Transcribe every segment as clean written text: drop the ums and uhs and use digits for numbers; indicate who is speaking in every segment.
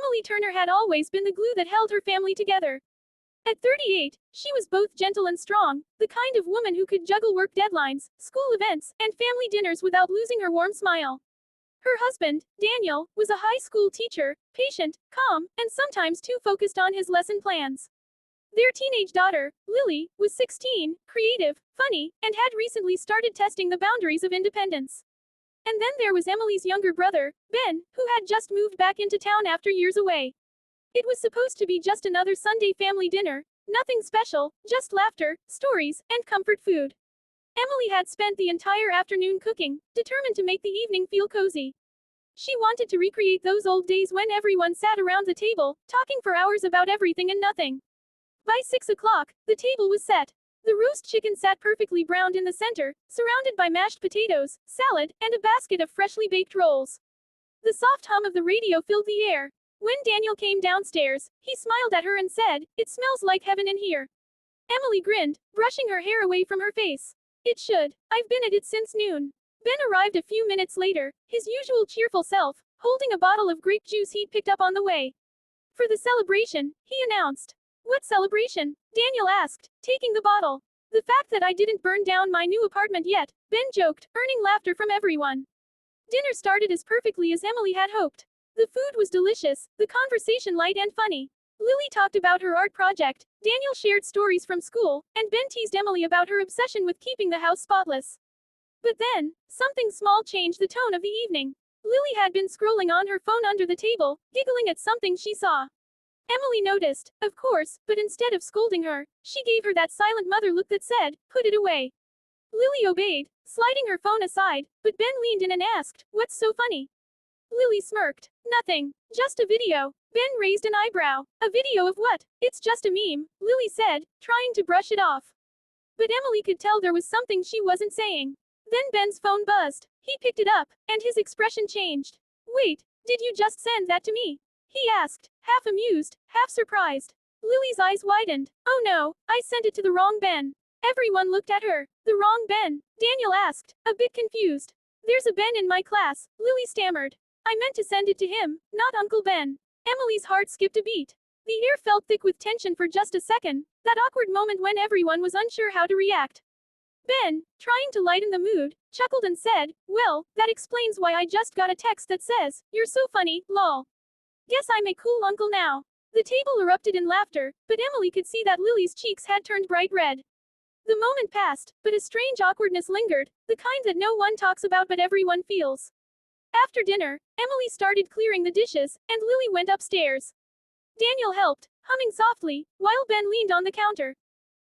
Speaker 1: Emily Turner had always been the glue that held her family together. At 38, she was both gentle and strong, the kind of woman who could juggle work deadlines, school events, and family dinners without losing her warm smile. Her husband, Daniel, was a high school teacher, patient, calm, and sometimes too focused on his lesson plans. Their teenage daughter, Lily, was 16, creative, funny, and had recently started testing the boundaries of independence. And then there was Emily's younger brother, Ben, who had just moved back into town after years away. It was supposed to be just another Sunday family dinner, nothing special, just laughter, stories, and comfort food. Emily had spent the entire afternoon cooking, determined to make the evening feel cozy. She wanted to recreate those old days when everyone sat around the table, talking for hours about everything and nothing. By 6 o'clock, the table was set. The roast chicken sat perfectly browned in the center, surrounded by mashed potatoes, salad, and a basket of freshly baked rolls. The soft hum of the radio filled the air. When Daniel came downstairs, he smiled at her and said, "It smells like heaven in here." Emily grinned, brushing her hair away from her face. "It should. I've been at it since noon." Ben arrived a few minutes later, his usual cheerful self, holding a bottle of grape juice he'd picked up on the way. "For the celebration," he announced. "What celebration?" Daniel asked, taking the bottle. "The fact that I didn't burn down my new apartment yet," Ben joked, earning laughter from everyone. Dinner started as perfectly as Emily had hoped. The food was delicious, the conversation light and funny. Lily talked about her art project, Daniel shared stories from school, and Ben teased Emily about her obsession with keeping the house spotless. But then, something small changed the tone of the evening. Lily had been scrolling on her phone under the table, giggling at something she saw. Emily noticed, of course, but instead of scolding her, she gave her that silent mother look that said, "Put it away." Lily obeyed, sliding her phone aside, but Ben leaned in and asked, "What's so funny?" Lily smirked. "Nothing. Just a video." Ben raised an eyebrow. "A video of what?" "It's just a meme," Lily said, trying to brush it off. But Emily could tell there was something she wasn't saying. Then Ben's phone buzzed. He picked it up, and his expression changed. "Wait, did you just send that to me?" he asked, half amused, half surprised. Lily's eyes widened. "Oh no, I sent it to the wrong Ben." Everyone looked at her. "The wrong Ben?" Daniel asked, a bit confused. "There's a Ben in my class," Lily stammered. "I meant to send it to him, not Uncle Ben." Emily's heart skipped a beat. The air felt thick with tension for just a second, that awkward moment when everyone was unsure how to react. Ben, trying to lighten the mood, chuckled and said, "Well, that explains why I just got a text that says, 'You're so funny, lol.' Guess I'm a cool uncle now." The table erupted in laughter, but Emily could see that Lily's cheeks had turned bright red. The moment passed, but a strange awkwardness lingered, the kind that no one talks about but everyone feels. After dinner, Emily started clearing the dishes, and Lily went upstairs. Daniel helped, humming softly, while Ben leaned on the counter.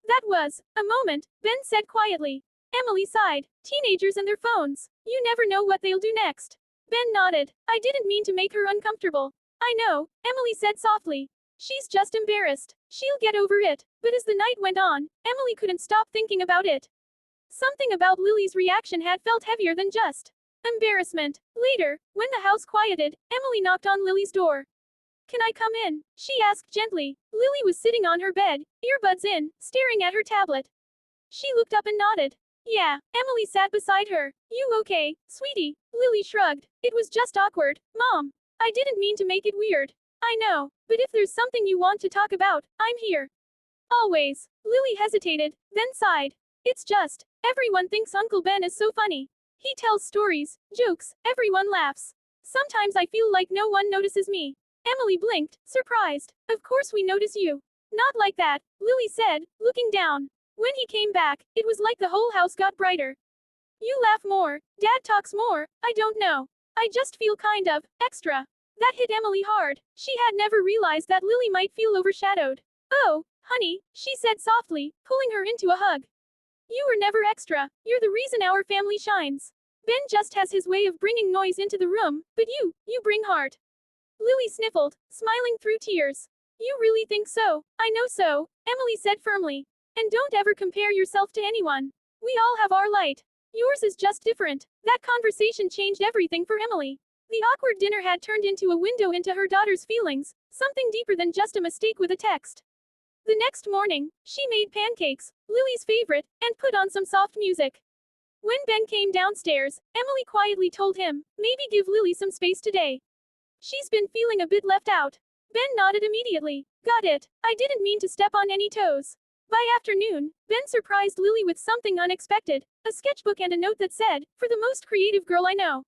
Speaker 1: "That was a moment," Ben said quietly. Emily sighed. "Teenagers and their phones. You never know what they'll do next." Ben nodded. "I didn't mean to make her uncomfortable." "I know," Emily said softly. "She's just embarrassed. She'll get over it." But as the night went on, Emily couldn't stop thinking about it. Something about Lily's reaction had felt heavier than just embarrassment. Later, when the house quieted, Emily knocked on Lily's door. "Can I come in?" she asked gently. Lily was sitting on her bed, earbuds in, staring at her tablet. She looked up and nodded. "Yeah." Emily sat beside her. "You okay, sweetie?" Lily shrugged. "It was just awkward, Mom. I didn't mean to make it weird." "I know, but if there's something you want to talk about, I'm here. Always." Lily hesitated, then sighed. "It's just, everyone thinks Uncle Ben is so funny. He tells stories, jokes, everyone laughs. Sometimes I feel like no one notices me." Emily blinked, surprised. "Of course we notice you." "Not like that," Lily said, looking down. "When he came back, it was like the whole house got brighter. You laugh more, Dad talks more, I don't know. I just feel kind of extra." That hit Emily hard. She had never realized that Lily might feel overshadowed. "Oh, honey," she said softly, pulling her into a hug. "You were never extra. You're the reason our family shines. Ben just has his way of bringing noise into the room, but you bring heart." Lily sniffled, smiling through tears. "You really think so?" "I know so," Emily said firmly. "And don't ever compare yourself to anyone. We all have our light. Yours is just different." That conversation changed everything for Emily. The awkward dinner had turned into a window into her daughter's feelings, something deeper than just a mistake with a text. The next morning, she made pancakes, Lily's favorite, and put on some soft music. When Ben came downstairs, Emily quietly told him, "Maybe give Lily some space today. She's been feeling a bit left out. Ben nodded immediately. Got it. I didn't mean to step on any toes. By afternoon, Ben surprised Lily with something unexpected, a sketchbook and a note that said, "For the most creative girl I know.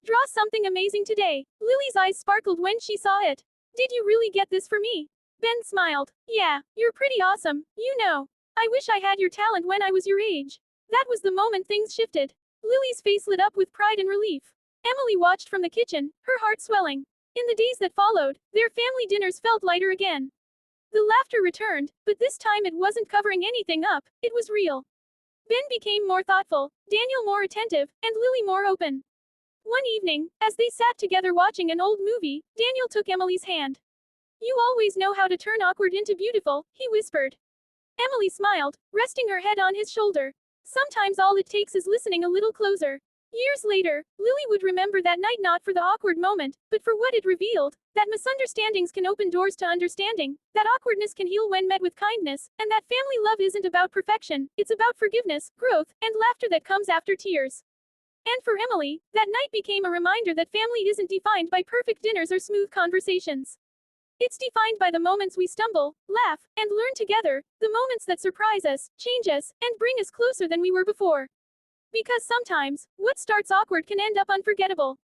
Speaker 1: Draw something amazing today." Lily's eyes sparkled when she saw it. Did you really get this for me? Ben smiled. Yeah, you're pretty awesome, you know. I wish I had your talent when I was your age. That was the moment things shifted. Lily's face lit up with pride and relief. Emily watched from the kitchen, her heart swelling. In the days that followed, their family dinners felt lighter again. The laughter returned, but this time it wasn't covering anything up, it was real. Ben became more thoughtful, Daniel more attentive, and Lily more open. One evening, as they sat together watching an old movie, Daniel took Emily's hand. You always know how to turn awkward into beautiful, he whispered. Emily smiled, resting her head on his shoulder. Sometimes all it takes is listening a little closer. Years later, Lily would remember that night not for the awkward moment, but for what it revealed, that misunderstandings can open doors to understanding, that awkwardness can heal when met with kindness, and that family love isn't about perfection, it's about forgiveness, growth, and laughter that comes after tears. And for Emily, that night became a reminder that family isn't defined by perfect dinners or smooth conversations. It's defined by the moments we stumble, laugh, and learn together, the moments that surprise us, change us, and bring us closer than we were before. Because sometimes, what starts awkward can end up unforgettable.